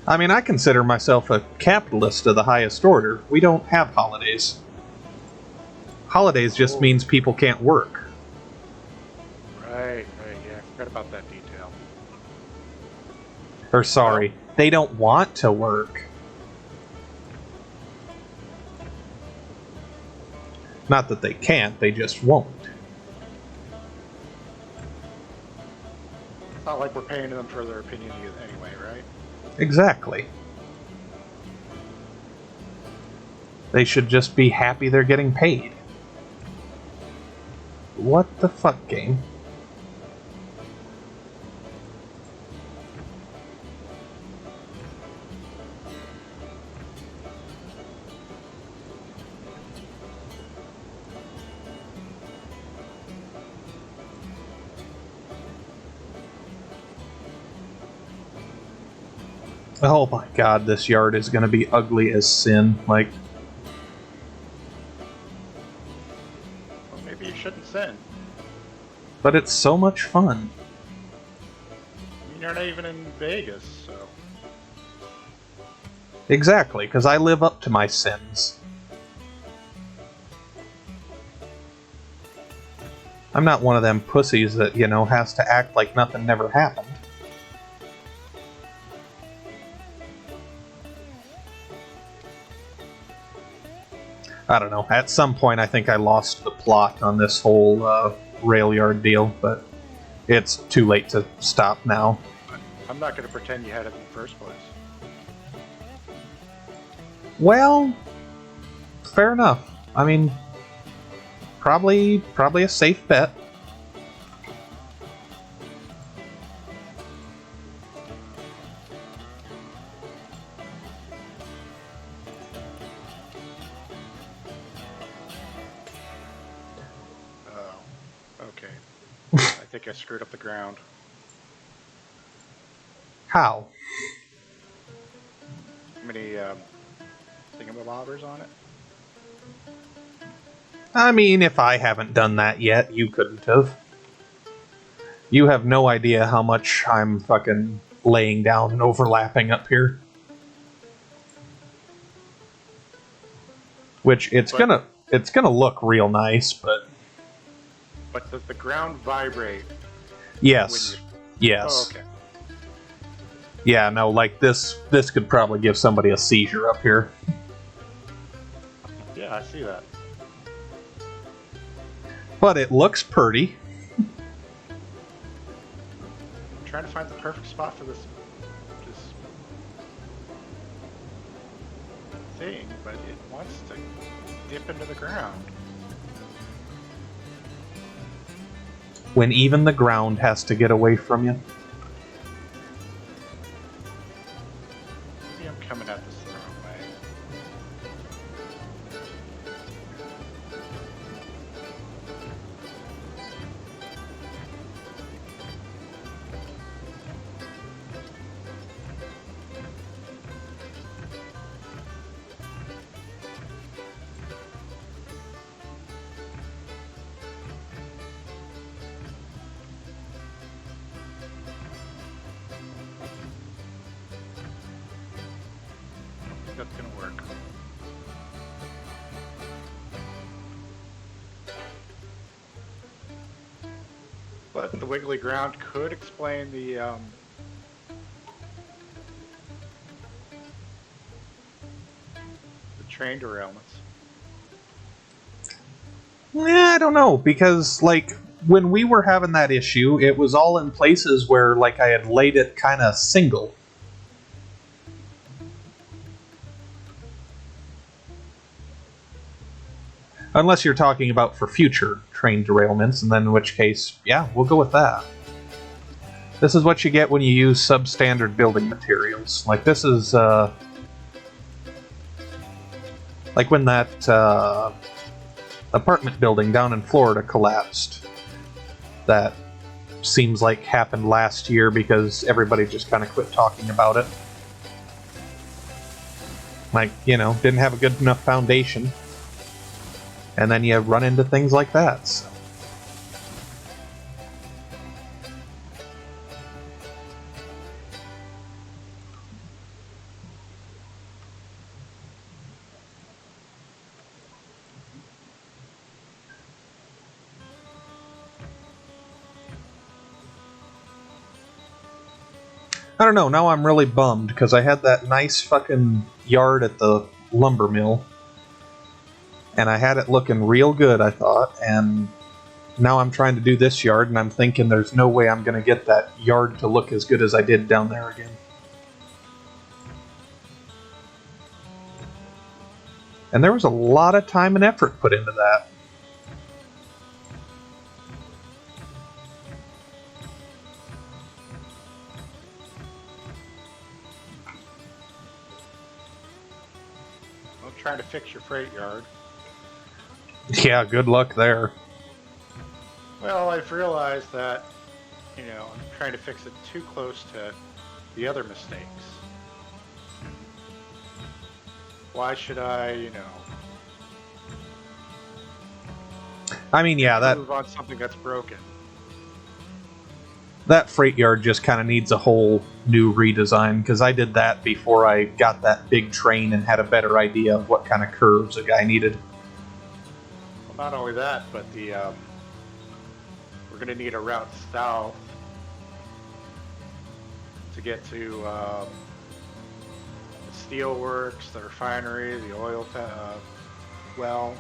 I mean, I consider myself a capitalist of the highest order. We don't have holidays. Holidays just means people can't work. Right, yeah, I forgot about that detail. Or sorry, they don't want to work. Not that they can't, they just won't. It's not like we're paying them for their opinion anyway, right? Exactly. They should just be happy they're getting paid. What the fuck, game? Oh my god, this yard is gonna be ugly as sin. Like, Well, maybe you shouldn't sin. but it's so much fun. I mean, you're not even in Vegas, so... Exactly, because I live up to my sins. I'm not one of them pussies that, you know, has to act like nothing never happened. I don't know. At some point, I think I lost the plot on this whole rail yard deal, but it's too late to stop now. I'm not going to pretend you had it in the first place. Well, fair enough. I mean, probably a safe bet. Okay. I think I screwed up the ground. How? How many thingamabobbers on it? I mean, if I haven't done that yet, you couldn't have. You have no idea how much I'm fucking laying down and overlapping up here. Which it's gonna look real nice, but does the ground vibrate? yes, yes. Oh, okay. Yeah, no, like this could probably give somebody a seizure up here. Yeah, I see that. But it looks pretty. I'm trying to find the perfect spot for this thing, but it wants to dip into the ground. When even the ground has to get away from you. Maybe I'm coming at this the wrong way. That's gonna work. But the wiggly ground could explain the train derailments. Yeah, I don't know, because, like, when we were having that issue, it was all in places where, like, I had laid it kind of single. Unless you're talking about for future train derailments, and then in which case, yeah, we'll go with that. This is what you get when you use substandard building materials. Like, this is, like when that, apartment building down in Florida collapsed. That seems like happened last year because everybody just kind of quit talking about it. Like, you know, didn't have a good enough foundation. And then you run into things like that. So. I don't know, now I'm really bummed, because I had that nice fucking yard at the lumber mill, and I had it looking real good, I thought, and now I'm trying to do this yard, and I'm thinking there's no way I'm going to get that yard to look as good as I did down there again. And there was a lot of time and effort put into that. I'm trying to fix your freight yard. Yeah, good luck there. Well, I've realized that, I'm trying to fix it too close to the other mistakes. Why should I, I mean, yeah, move on something that's broken? That freight yard just kind of needs a whole new redesign, because I did that before I got that big train and had a better idea of what kind of curves a guy needed. Well, not only that, but we're going to need a route south to get to the steel works, the refinery, the oil well.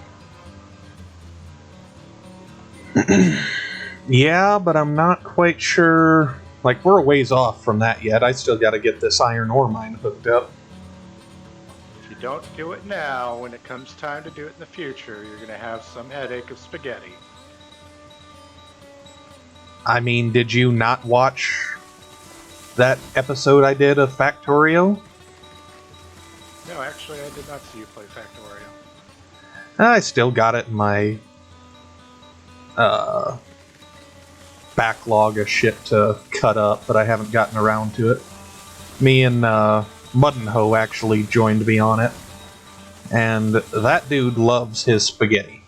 Yeah, but I'm not quite sure. Like, we're a ways off from that yet. I still got to get this iron ore mine hooked up. If you don't do it now, when it comes time to do it in the future, you're going to have some headache of spaghetti. I mean, did you not watch that episode I did of Factorio? No, actually, I did not see you play Factorio. I still got it in my backlog of shit to cut up, but I haven't gotten around to it. Me and Muddenho actually joined me on it, and that dude loves his spaghetti.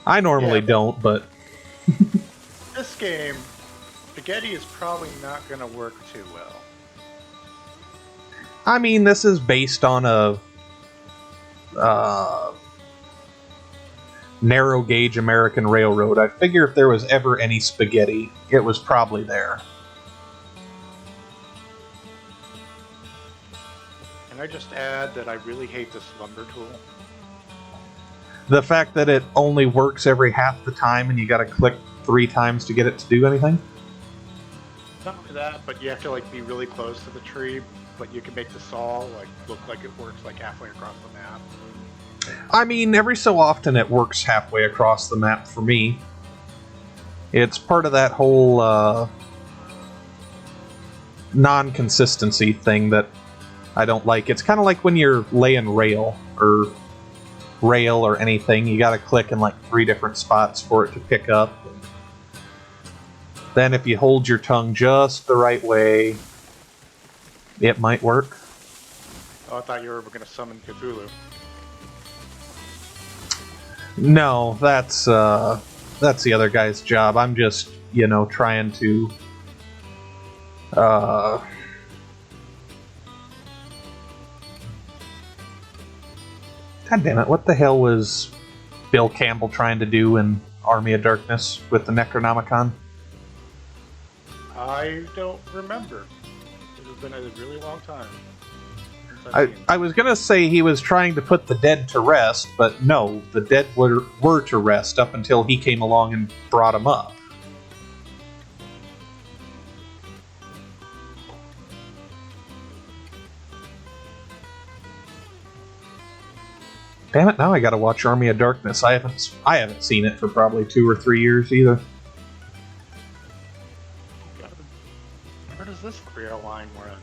I normally don't, but this game, spaghetti is probably not going to work too well. I mean, this is based on a narrow gauge American railroad. I figure if there was ever any spaghetti, it was probably there. Can I just add that I really hate this lumber tool? The fact that it only works every half the time and you gotta click 3 times to get it to do anything? Not only that, but you have to be really close to the tree, but you can make the saw look like it works halfway across the map. I mean, every so often it works halfway across the map for me. It's part of that whole non-consistency thing that I don't like. It's kind of like when you're laying rail or anything, you gotta click in 3 different spots for it to pick up. Then if you hold your tongue just the right way, it might work. Oh, I thought you were going to summon Cthulhu. No, that's the other guy's job. I'm just, trying to God damn it, what the hell was Bill Campbell trying to do in Army of Darkness with the Necronomicon? I don't remember. It has been a really long time. I was gonna say he was trying to put the dead to rest, but no, the dead were to rest up until he came along and brought them up. Damn it! Now I gotta watch Army of Darkness. I haven't seen it for probably 2 or 3 years either. Where does this rail line run?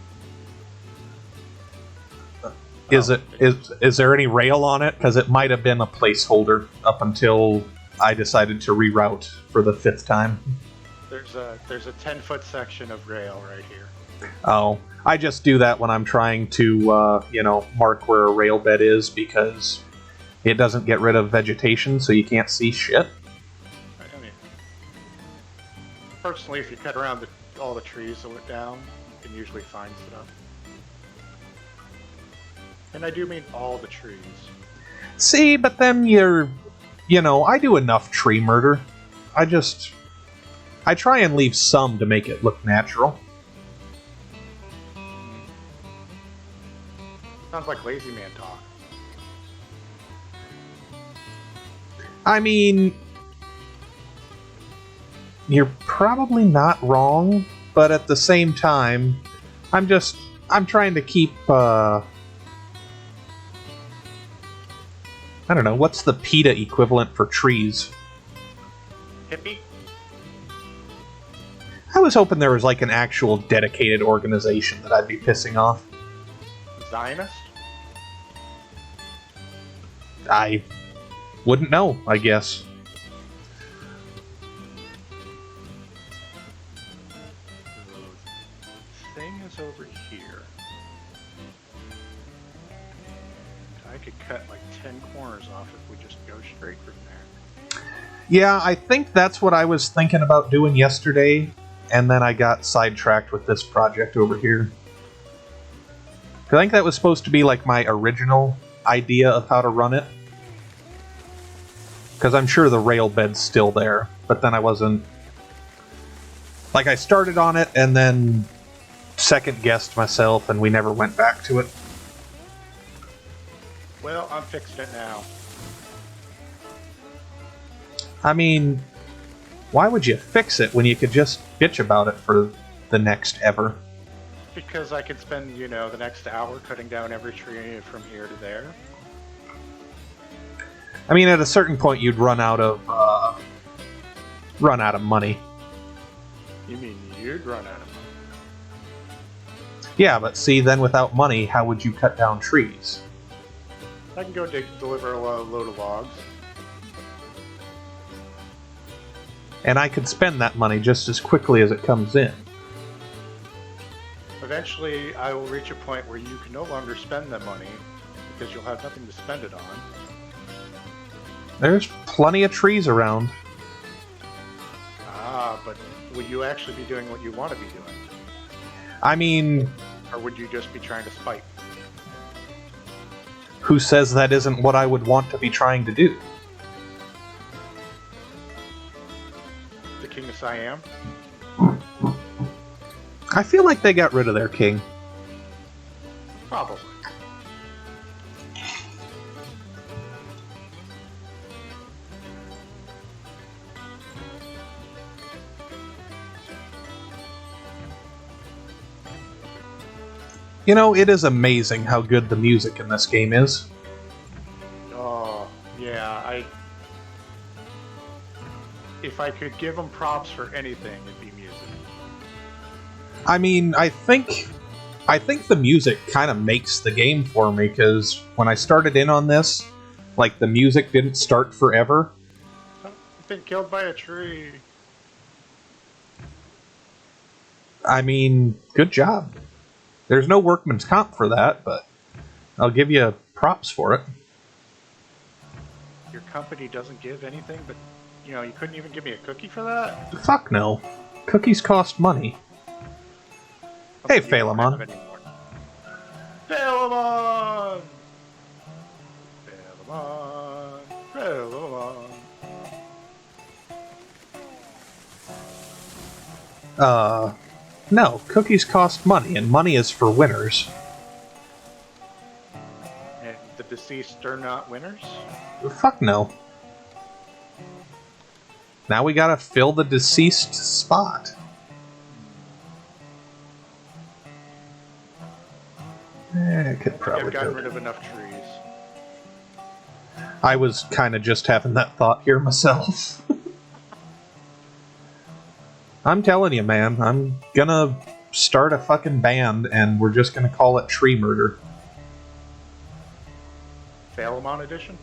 Is there any rail on it? Because it might have been a placeholder up until I decided to reroute for the 5th time. There's a 10-foot section of rail right here. Oh, I just do that when I'm trying to mark where a rail bed is, because it doesn't get rid of vegetation, so you can't see shit. I mean, personally, if you cut around all the trees that went down, you can usually find stuff. And I do mean all the trees. See, but then I do enough tree murder. I I try and leave some to make it look natural. Sounds like lazy man talk. I mean, you're probably not wrong, but at the same time, I'm trying to keep, I don't know, what's the PETA equivalent for trees? Hippie? I was hoping there was like an actual dedicated organization that I'd be pissing off. Zionist? I wouldn't know, I guess. The thing is over here. I could cut like 10 corners off if we just go straight from there. Yeah, I think that's what I was thinking about doing yesterday, and then I got sidetracked with this project over here. I think that was supposed to be like my original idea of how to run it. Because I'm sure the rail bed's still there, but then I wasn't... Like, I started on it and then second-guessed myself, and we never went back to it. Well, I'm fixing it now. I mean, why would you fix it when you could just bitch about it for the next ever? Because I could spend, you know, the next hour cutting down every tree from here to there. I mean, at a certain point, you'd run out of money. You mean you'd run out of money? Yeah, but see, then without money, how would you cut down trees? I can go deliver a load of logs. And I could spend that money just as quickly as it comes in. Eventually, I will reach a point where you can no longer spend the money because you'll have nothing to spend it on. There's plenty of trees around. Ah, but will you actually be doing what you want to be doing? I mean... Or would you just be trying to spite? Who says that isn't what I would want to be trying to do? The King of Siam? I feel like they got rid of their king. Probably. You know, it is amazing how good the music in this game is. Oh, yeah, if I could give them props for anything, it'd be music. I mean, I think the music kind of makes the game for me, because when I started in on this, like, the music didn't start forever. I've been killed by a tree. I mean, good job. There's no workman's comp for that, but I'll give you props for it. Your company doesn't give anything, but, you know, you couldn't even give me a cookie for that? Fuck no. Cookies cost money. Hey, Phalemon. Phalemon! Phalemon! Phalemon! No, cookies cost money, and money is for winners. And the deceased are not winners? Fuck no. Now we gotta fill the deceased spot. I could probably I've gotten do rid it. of enough trees. I was kind of just having that thought here myself. I'm telling you, man, I'm gonna start a fucking band, and we're just gonna call it Tree Murder. Phalemon edition?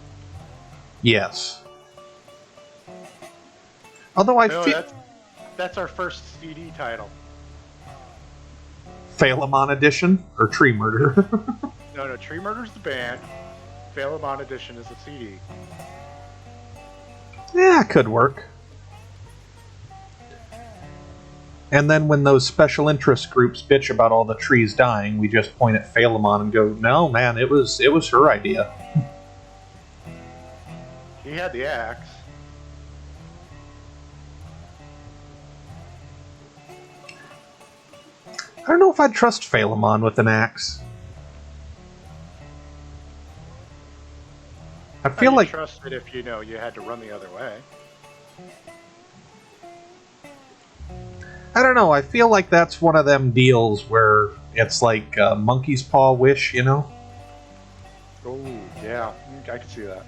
Yes. Although I No, feel... that's our first CD title. Phalemon Edition? Or Tree Murder? No, Tree Murder's the band. Phalemon edition is the CD. Yeah, could work. And then when those special interest groups bitch about all the trees dying, we just point at Phalemon and go, no, man, it was her idea. He had the axe. I don't know if I'd trust Phalemon with an axe. I feel You'd like trust it if you know you had to run the other way. I don't know. I feel like that's one of them deals where it's like a monkey's paw wish, you know? Oh, yeah. I can see that.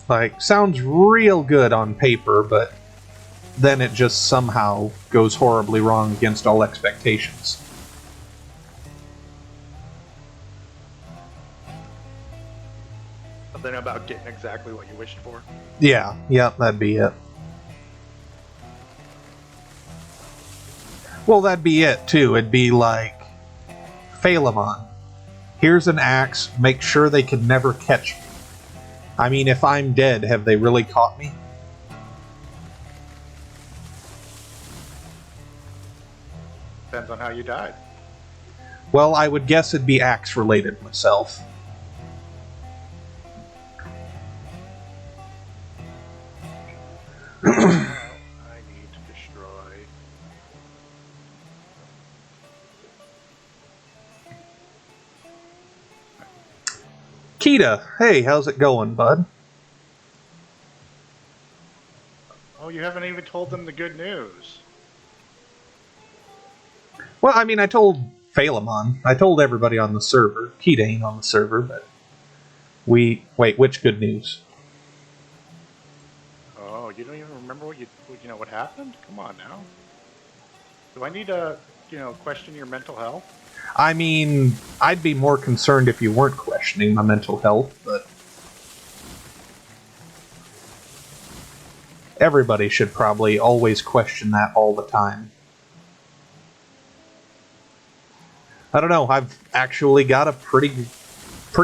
Like, sounds real good on paper, but then it just somehow goes horribly wrong against all expectations. Something about getting exactly what you wished for. Yeah, that'd be it. Well, that'd be it, too. It'd be like, Phalemon, here's an axe, make sure they can never catch me. I mean, if I'm dead, have they really caught me? Depends on how you died. Well, I would guess it'd be axe-related myself. I need to destroy. Kita, hey, how's it going, bud? Oh, you haven't even told them the good news. Well, I mean, I told Phalemon. I told everybody on the server. Kita ain't on the server, but we... Wait, which good news? Oh, you don't even remember what what happened? Come on now. Do I need to, question your mental health? I mean, I'd be more concerned if you weren't questioning my mental health, but... Everybody should probably always question that all the time. I don't know, I've actually got a pretty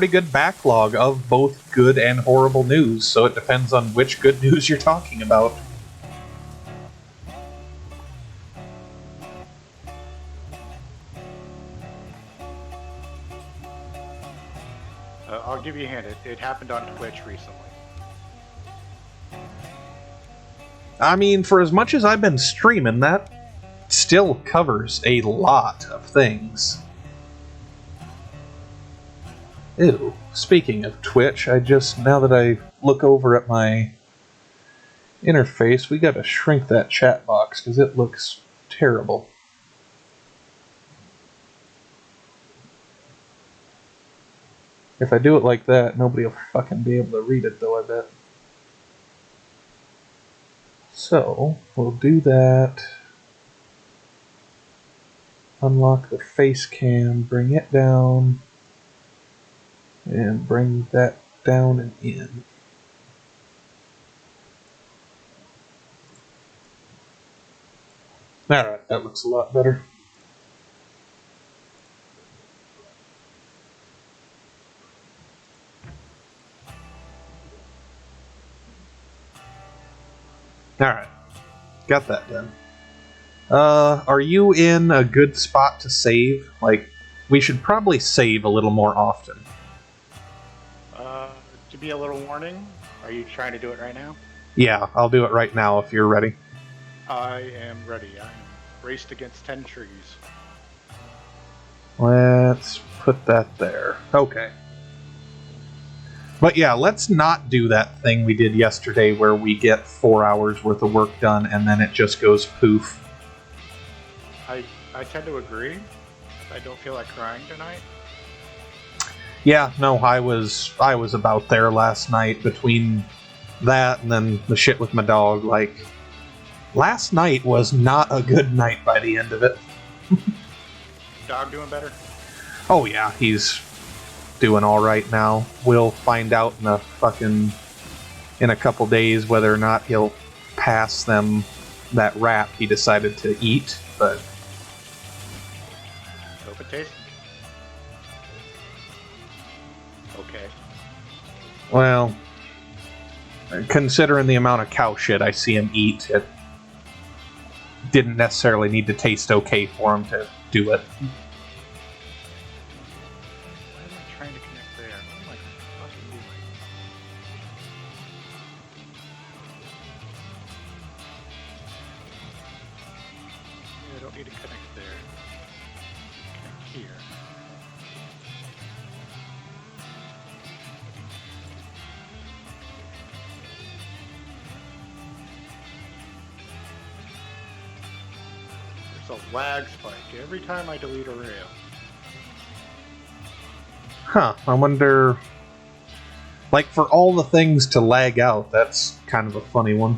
good backlog of both good and horrible news, so it depends on which good news you're talking about. I'll give you a hint. It happened on Twitch recently. I mean, for as much as I've been streaming, that still covers a lot of things. Ew. Speaking of Twitch, now that I look over at my interface, we gotta shrink that chat box because it looks terrible. If I do it like that, nobody will fucking be able to read it, though, I bet. So, we'll do that. Unlock the face cam, bring it down, and bring that down and in. Alright, that looks a lot better. Alright, got that done. Are you in a good spot to save? Like, we should probably save a little more often. To be a little warning, are you trying to do it right now? Yeah, I'll do it right now if you're ready. I am ready. I am raced against 10 trees. Let's put that there. Okay. But yeah, let's not do that thing we did yesterday where we get 4 hours worth of work done and then it just goes poof. I tend to agree. I don't feel like crying tonight. Yeah, no, I was about there last night between that and then the shit with my dog. Like, last night was not a good night by the end of it. Dog doing better? Oh yeah, he's doing alright now. We'll find out in a couple days whether or not he'll pass them that wrap he decided to eat, but... Hope it tastes. Okay. Well, considering the amount of cow shit I see him eat, it didn't necessarily need to taste okay for him to do it. Why am I trying to connect there? What am I fucking doing? don't need to connect there. Connect here. There's a lag spike every time I delete a rail. Huh, I wonder... Like, for all the things to lag out, that's kind of a funny one.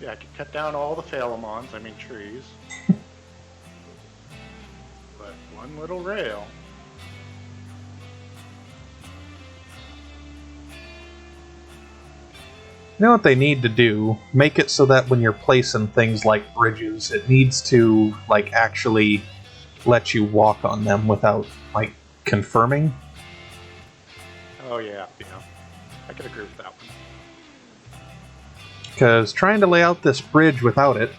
Yeah, I could cut down all the phalemons, I mean trees. But one little rail. You know what they need to do? Make it so that when you're placing things like bridges, it needs to, like, actually let you walk on them without, like, confirming. Oh yeah, I could agree with that one. Because trying to lay out this bridge without it,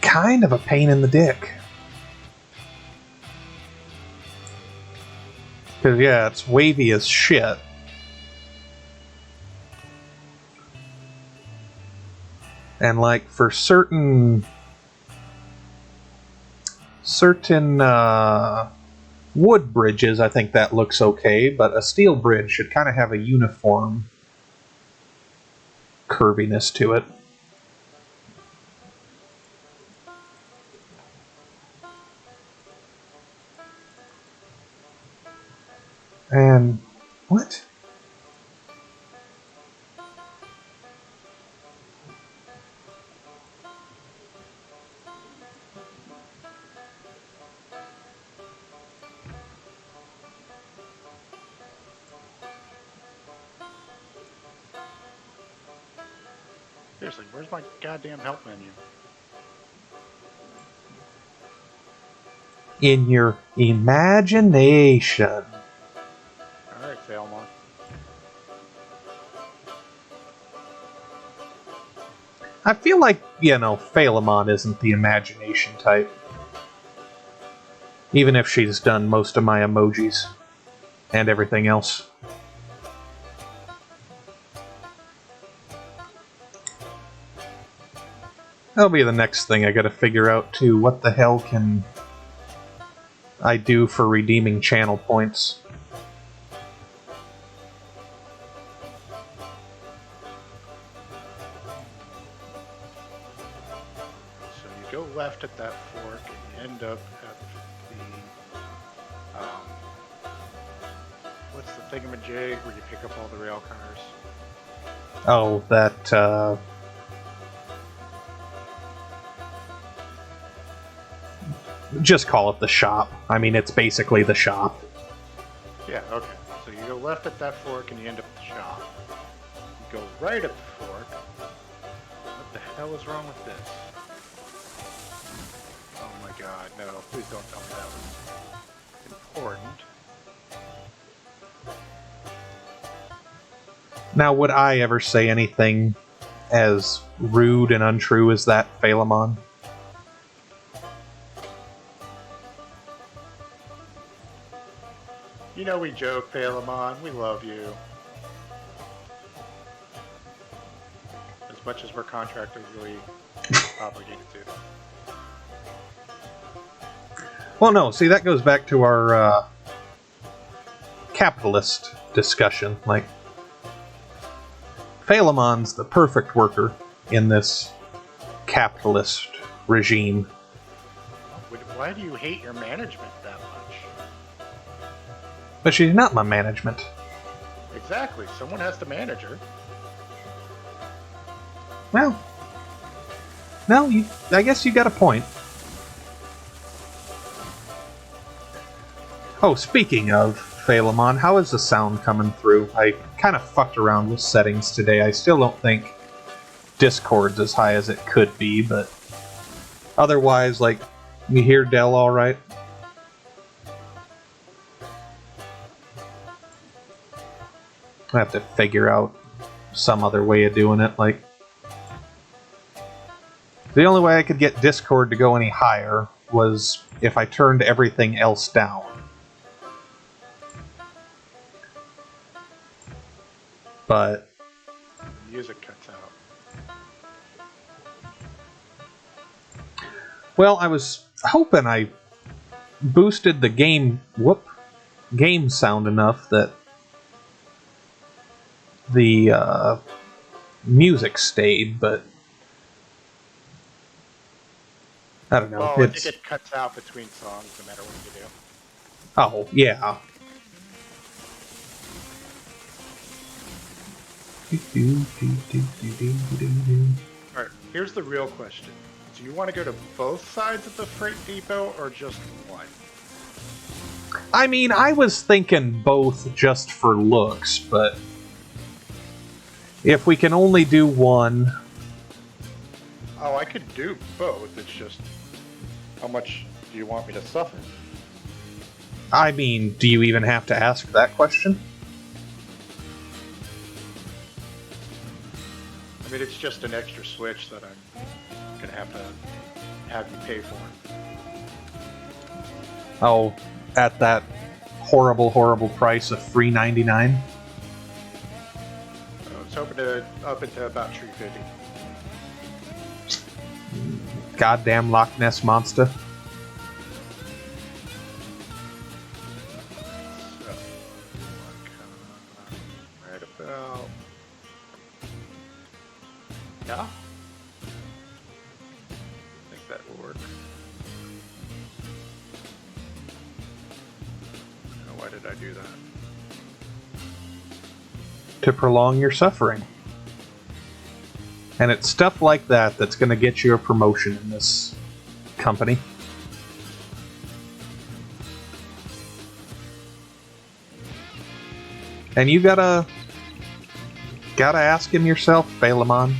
kind of a pain in the dick. Because, yeah, it's wavy as shit. And, like, for certain wood bridges, I think that looks okay, but a steel bridge should kind of have a uniform curviness to it. And what? Seriously, where's my goddamn help menu? In your imagination. Alright, Phalemon. I feel like, Phalemon isn't the imagination type. Even if she's done most of my emojis. And everything else. That'll be the next thing I gotta figure out, too. What the hell can I do for redeeming channel points? So you go left at that fork and you end up at the what's the thingamajig where you pick up all the rail cars? Oh, that, just call it the shop. I mean, it's basically the shop. Yeah, okay. So you go left at that fork and you end up at the shop. You go right at the fork. What the hell is wrong with this? Oh my god, no. Please don't tell me that was important. Now, would I ever say anything as rude and untrue as that, Phalemon? You know we joke, Phalemon. We love you. As much as we're contractually obligated to. Well, no, see, that goes back to our capitalist discussion. Like, Phalemon's the perfect worker in this capitalist regime. Why do you hate your management that much? But she's not my management. Exactly. Someone has to manage her. Well, no, I guess you got a point. Oh, speaking of Phalemon, how is the sound coming through? I kind of fucked around with settings today. I still don't think Discord's as high as it could be, but otherwise, like, you hear Dell all right? I have to figure out some other way of doing it. Like, the only way I could get Discord to go any higher was if I turned everything else down. But music cuts out. Well, I was hoping I boosted the game sound enough that the music stayed, but I don't know. Well, I think it cuts out between songs no matter what you do. Oh, yeah. Alright, here's the real question. Do you want to go to both sides of the freight depot or just one? I mean, I was thinking both just for looks, but if we can only do one... Oh, I could do both. It's just, how much do you want me to suffer? I mean, do you even have to ask that question? I mean, it's just an extra switch that I'm gonna have you pay for. Oh, at that horrible, horrible price of $3.99? I was hoping to up it to about $3.50. Goddamn Loch Ness monster. So, right about... Yeah? I think that will work. Oh, why did I do that? To prolong your suffering. And it's stuff like that that's going to get you a promotion in this company. And you gotta ask him yourself, Phalemon.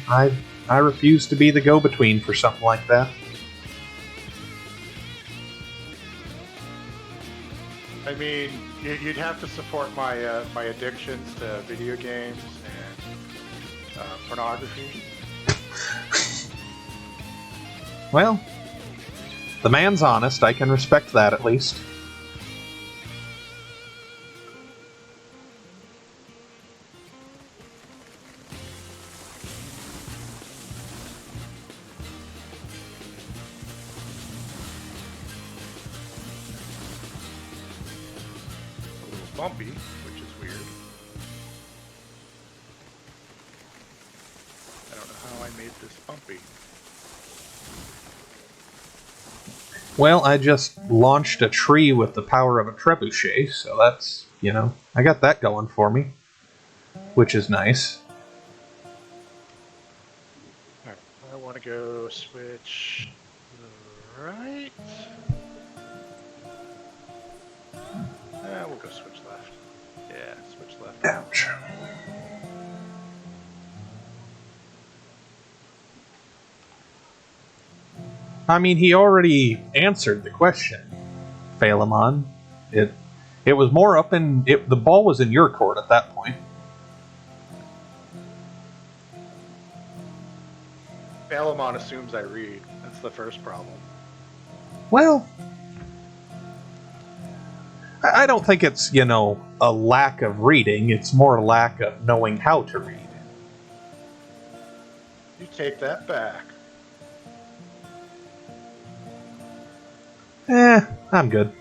I refuse to be the go-between for something like that. I mean, you'd have to support my my addictions to video games and pornography. Well, the man's honest. I can respect that at least. A little bumpy, which is weird. I don't know how I made this bumpy. Well, I just launched a tree with the power of a trebuchet, so that's, I got that going for me, which is nice. Alright, I want to go switch right. We'll go switch left. Yeah, switch left. Ouch. I mean, he already answered the question, Phalemon. It was more up in... the ball was in your court at that point. Phalemon assumes I read. That's the first problem. Well, I don't think it's, a lack of reading. It's more a lack of knowing how to read. You take that back. I'm good.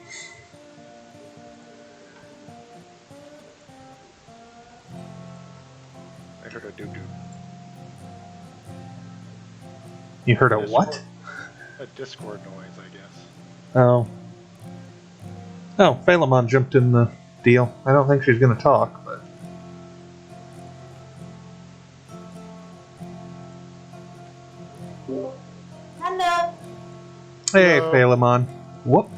I heard a doo-doo. You heard a what? A Discord noise, I guess. Oh. Oh, Phalemon jumped in the deal. I don't think she's going to talk, but... Hello. Hey, Hello. Phalemon. Whoop.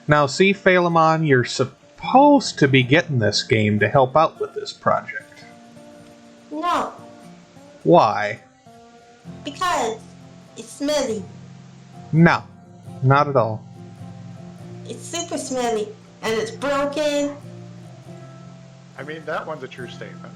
Now, see, Phalemon, you're supposed to be getting this game to help out with this project. No, Why? because it's smelly. No, not at all. It's super smelly, and it's broken. I mean, that one's a true statement.